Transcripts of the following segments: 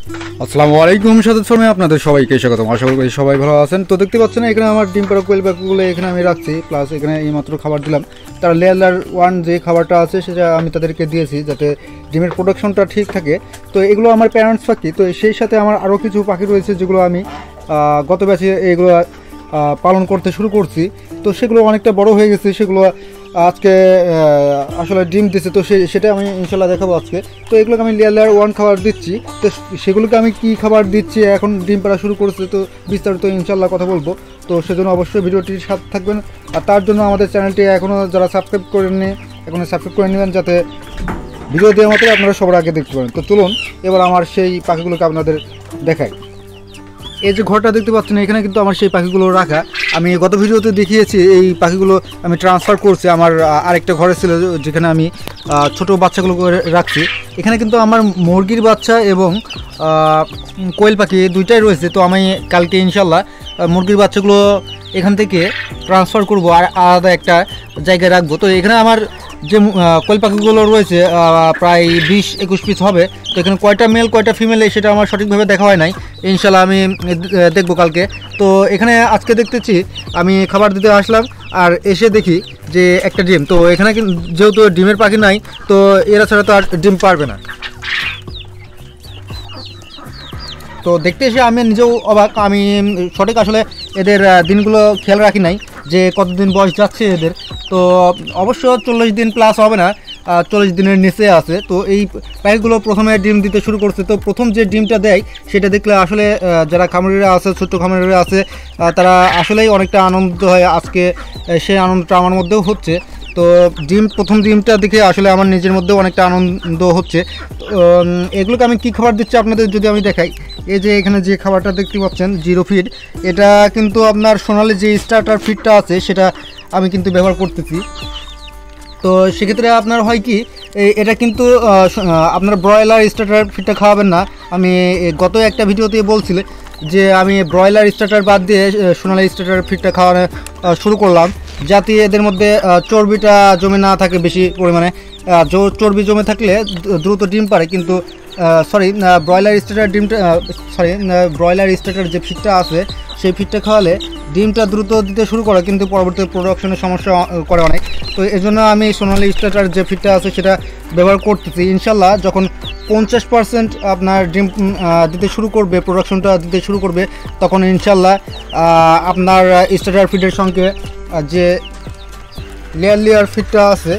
আসসালামু আলাইকুম সাদত ফর্মে আপনাদের সবাইকে স্বাগতম। আশা করি সবাই ভালো আছেন। তো দেখতে পাচ্ছেন এখানে আমার ডিম পাড়া কোয়েল পাখিগুলো এখানে আমি রাখছি, প্লাস এখানে এইমাত্র খাবার দিলাম। তার লেয়ার 1 যে খাবারটা আছে সেটা আমি তাদেরকে দিয়েছি যাতে ডিমের প্রোডাকশনটা ঠিক থাকে। তো এগুলো আমার প্যারেন্টস পাখি। তো সেই সাথে আমার আরও কিছু পাখি রয়েছে যেগুলো আমি গত ব্যাচে এগুলো পালন করতে শুরু করছি। তো সেগুলো অনেকটা বড় হয়ে গেছে, সেগুলো আজকে আসলে ডিম দিচ্ছে। তো সেটা আমি ইনশাল্লাহ দেখাবো আজকে। তো এগুলোকে আমি লেয়ার 1 খাবার দিচ্ছি। তো সেগুলোকে আমি কি খাবার দিচ্ছি, এখন ডিম পাড়া শুরু করছে, তো বিস্তারিত ইনশাল্লাহ কথা বলবো। তো সেজন্য অবশ্যই ভিডিওটির সাথে থাকবেন। আর তার জন্য আমাদের চ্যানেলটি এখনও যারা সাবস্ক্রাইব করেননি এখনও সাবস্ক্রাইব করে নেবেন যাতে ভিডিও দেওয়ার মতো আপনারা সবার আগে দেখতে পারেন। তো চলুন এবার আমার সেই পাখিগুলোকে আপনাদের দেখাই। এই যে ঘরটা দেখতে পাচ্ছেন এখানে কিন্তু আমার সেই পাখিগুলো রাখা। আমি গত ভিডিওতে দেখিয়েছি এই পাখিগুলো আমি ট্রান্সফার করছি আমার আরেকটা ঘরে ছিল যেখানে আমি ছোট বাচ্চাগুলো রাখছি। এখানে কিন্তু আমার মুরগির বাচ্চা এবং কোয়েল পাখি দুইটাই রয়েছে। তো আমি কালকে ইনশাল্লাহ মুরগির বাচ্চাগুলো এখান থেকে ট্রান্সফার করব আর আলাদা একটা জায়গায় রাখবো। তো এখানে আমার যে কোয়েল পাখিগুলো রয়েছে প্রায় 20-21 পিস হবে। তো এখানে কয়টা মেল কয়টা ফিমেল সেটা আমার সঠিকভাবে দেখা হয় নাই, ইনশাল্লাহ আমি দেখবো কালকে। তো এখানে আজকে দেখতেছি আমি খাবার দিতে আসলাম আর এসে দেখি যে একটা ডিম। তো এখানে যেহেতু ডিমের পাখি নাই তো এরা ছাড়া তো আর ডিম পারবে না। তো দেখতে এসে আমি নিজেও অবাক, আমি সঠিক আসলে এদের দিনগুলো খেয়াল রাখি নাই যে কতদিন বয়স যাচ্ছে এদের। তো অবশ্য 40 দিন প্লাস হবে না, 40 দিনের নিচে আছে। তো এই পাখিগুলো প্রথমে ডিম দিতে শুরু করছে। তো প্রথম যে ডিমটা দেয় সেটা দেখলে আসলে যারা খামারিরা আছে, ছোট্ট খামারিরা আছে, তারা আসলেই অনেকটা আনন্দ হয়। আজকে সেই আনন্দটা আমার মধ্যেও হচ্ছে। তো প্রথম ডিমটা দেখে আসলে আমার নিজের মধ্যেও অনেকটা আনন্দ হচ্ছে। এগুলোকে আমি কি খাবার দিচ্ছি আপনাদের যদি আমি দেখাই, এই যে এখানে যে খাবারটা দেখতে পাচ্ছেন জিরো ফিড, এটা কিন্তু আপনার সোনালি যে স্টার্টার ফিডটা আছে সেটা আমি কিন্তু ব্যবহার করতেছি। তো সেক্ষেত্রে আপনার হয় কি, এটা কিন্তু আপনার ব্রয়লার স্টার্টার ফিডটা খাওয়াবেন না। আমি গত একটা ভিডিওতে বলছিলে যে আমি ব্রয়লার স্টার্টার বাদ দিয়ে সোনালি স্টার্টার ফিডটা খাওয়ানো শুরু করলাম যাতে এদের মধ্যে চর্বিটা জমে না থাকে বেশি পরিমাণে। চর্বি জমে থাকলে দ্রুত ডিম পারে, কিন্তু ব্রয়লার স্টার্টার যে ফিডটা আছে সেই ফিডটা খাওয়ালে ডিমটা দ্রুত দিতে শুরু করে, কিন্তু পরবর্তী প্রোডাকশনের সমস্যা করে অনেক। তো এই জন্য আমি সোনালি স্টার্টার যে ফিডটা আছে সেটা ব্যবহার করতেছি। ইনশাল্লাহ যখন 50% আপনার ডিম দিতে শুরু করবে, প্রোডাকশনটা দিতে শুরু করবে, তখন ইনশাল্লাহ আপনার স্টার্টার ফিডের সঙ্গে যে লেয়ার ফিডটা আছে,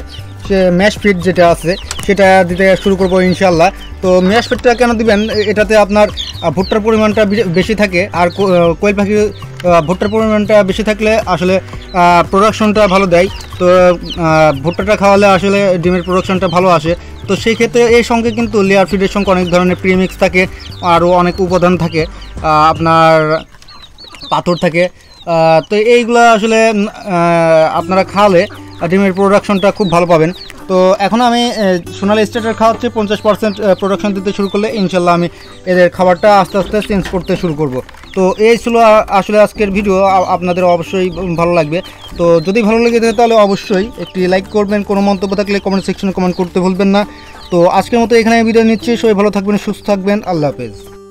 সে ম্যাশ ফিড যেটা আছে সেটা দিতে শুরু করবো ইনশাল্লাহ। তো ম্যাশ ফিডটা কেন দিবেন, এটাতে আপনার ভুট্টার পরিমাণটা বেশি থাকে। আর কোয়েল পাখি ভুট্টার পরিমাণটা বেশি থাকলে আসলে প্রোডাকশনটা ভালো দেয়। তো ভুট্টাটা খাওয়ালে আসলে ডিমের প্রোডাকশনটা ভালো আসে। তো সেই ক্ষেত্রে এর সঙ্গে কিন্তু লেয়ার ফিডের সঙ্গে অনেক ধরনের প্রিমিক্স থাকে, আরও অনেক উপাদান থাকে, আপনার পাথর থাকে। তো এইগুলো আসলে আপনারা খাওয়ালে ডিমের প্রোডাকশনটা খুব ভালো পাবেন। তো এখন আমি সোনালি স্টার্টার খাওয়াচ্ছি। 50% প্রোডাকশন দিতে শুরু করলে ইনশাল্লাহ আমি এদের খাবারটা আস্তে আস্তে চেঞ্জ করতে শুরু করব। তো এই ছিল আসলে আজকের ভিডিও, আপনাদের অবশ্যই ভালো লাগবে। তো যদি ভালো লেগে থাকে তাহলে অবশ্যই একটি লাইক করবেন, কোনো মন্তব্য থাকলে কমেন্ট সেকশনে কমেন্ট করতে ভুলবেন না। তো আজকের মতো এখানে বিদায় নিচ্ছি। সবাই ভালো থাকবেন, সুস্থ থাকবেন, আল্লাহ হাফেজ।